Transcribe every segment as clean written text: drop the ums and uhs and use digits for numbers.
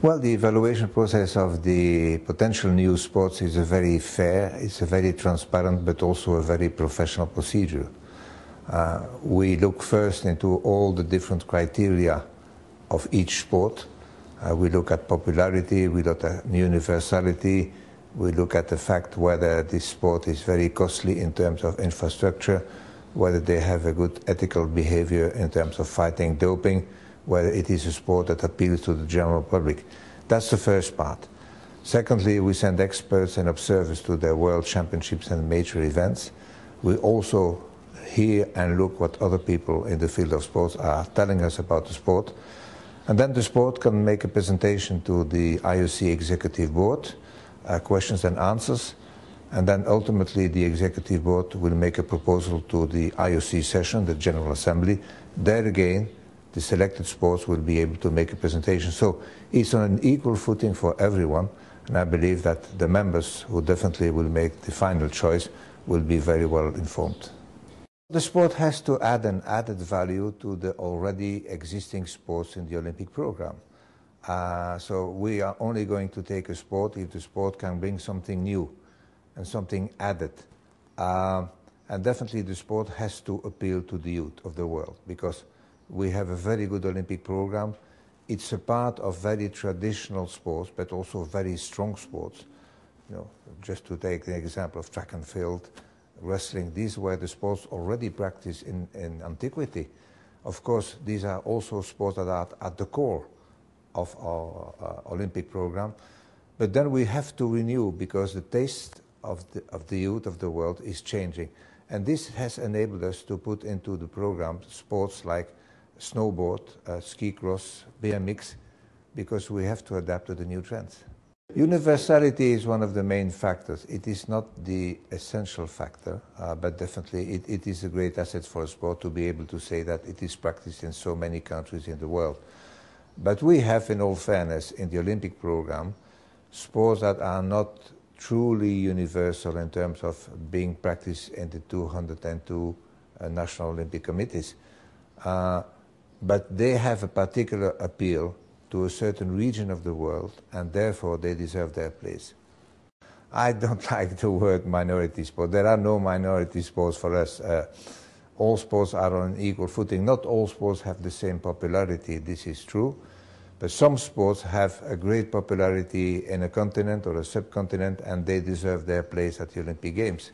Well, the evaluation process of the potential new sports is a very fair, it's a very transparent, but also a very professional procedure. We look first into all the different criteria of each sport. We look at popularity, we look at universality, we look at the fact whether this sport is very costly in terms of infrastructure, whether they have a good ethical behavior in terms of fighting doping, whether it is a sport that appeals to the general public. That's the first part. Secondly, we send experts and observers to the world championships and major events. We also hear and look what other people in the field of sports are telling us about the sport. And then the sport can make a presentation to the IOC Executive Board, questions and answers, and then ultimately the Executive Board will make a proposal to the IOC session, the General Assembly. There again, the selected sports will be able to make a presentation. So it's on an equal footing for everyone, and I believe that the members who definitely will make the final choice will be very well informed. The sport has to add an added value to the already existing sports in the Olympic program. So we are only going to take a sport if the sport can bring something new and something added. And definitely the sport has to appeal to the youth of the world, because we have a very good Olympic program. It's a part of very traditional sports, but also very strong sports. You know, just to take the example of track and field, wrestling, these were the sports already practiced in antiquity. Of course, these are also sports that are at the core of our Olympic program. But then we have to renew, because the taste of the youth of the world is changing. And this has enabled us to put into the program sports like snowboard, ski cross, BMX, because we have to adapt to the new trends. Universality is one of the main factors. It is not the essential factor, but definitely it is a great asset for a sport to be able to say that it is practiced in so many countries in the world. But we have, in all fairness, in the Olympic program, sports that are not truly universal in terms of being practiced in the 202 national Olympic committees. But they have a particular appeal to a certain region of the world, and therefore they deserve their place. I don't like the word minority sport. There are no minority sports for us. All sports are on an equal footing. Not all sports have the same popularity, this is true. But some sports have a great popularity in a continent or a subcontinent, and they deserve their place at the Olympic Games.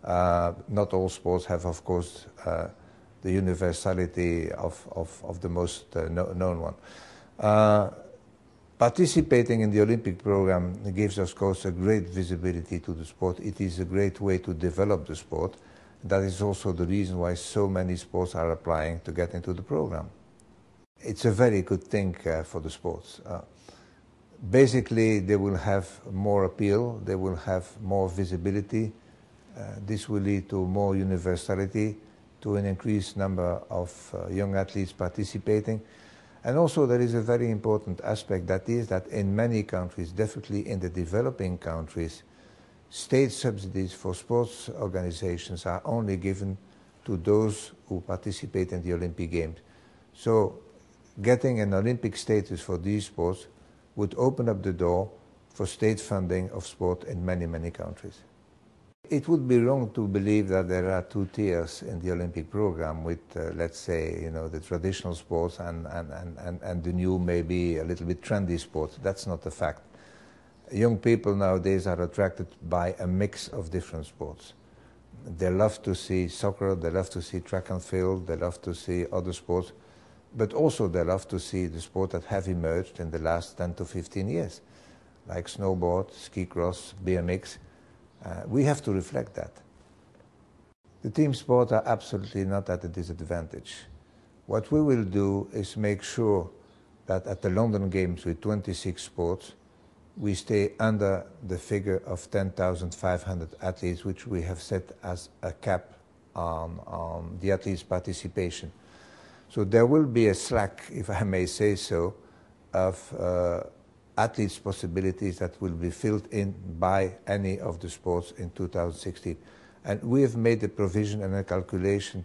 Not all sports have, of course, the universality of the most known one. Participating in the Olympic program gives, of course, a great visibility to the sport. It is a great way to develop the sport. That is also the reason why so many sports are applying to get into the program. It's a very good thing for the sports. Basically, they will have more appeal, they will have more visibility. This will lead to more universality, to an increased number of young athletes participating. And also there is a very important aspect, that is that in many countries, definitely in the developing countries, state subsidies for sports organizations are only given to those who participate in the Olympic Games. So getting an Olympic status for these sports would open up the door for state funding of sport in many, many countries. It would be wrong to believe that there are two tiers in the Olympic program with, let's say, you know, the traditional sports and the new, maybe a little bit trendy sports. That's not a fact. Young people nowadays are attracted by a mix of different sports. They love to see soccer, they love to see track and field, they love to see other sports, but also they love to see the sport that have emerged in the last 10 to 15 years, like snowboard, ski cross, BMX. We have to reflect that. The team sports are absolutely not at a disadvantage. What we will do is make sure that at the London Games with 26 sports, we stay under the figure of 10,500 athletes, which we have set as a cap on the athletes' participation. So there will be a slack, if I may say so, of athletes' possibilities that will be filled in by any of the sports in 2016. And we have made a provision and a calculation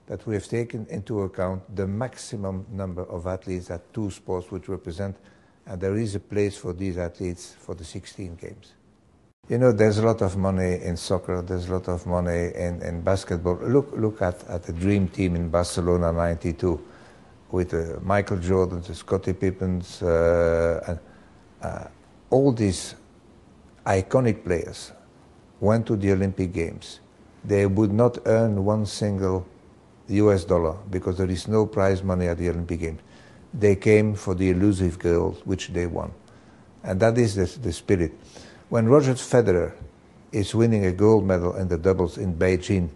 that we have taken into account the maximum number of athletes that two sports would represent, And there is a place for these athletes for the 16 games. You know, there's a lot of money in soccer, there's a lot of money in basketball. Look at the dream team in Barcelona '92 with Michael Jordan, Scottie Pippens, and all these iconic players went to the Olympic Games. They would not earn one single US dollar because there is no prize money at the Olympic Games. They came for the elusive gold, which they won. And that is the spirit. When Roger Federer is winning a gold medal in the doubles in Beijing,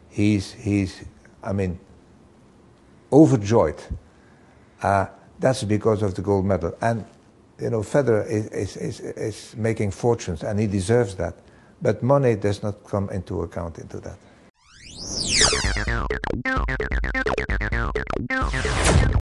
he's I mean, overjoyed. That's because of the gold medal. And, you know, Federer is making fortunes, and he deserves that. But money does not come into account into that.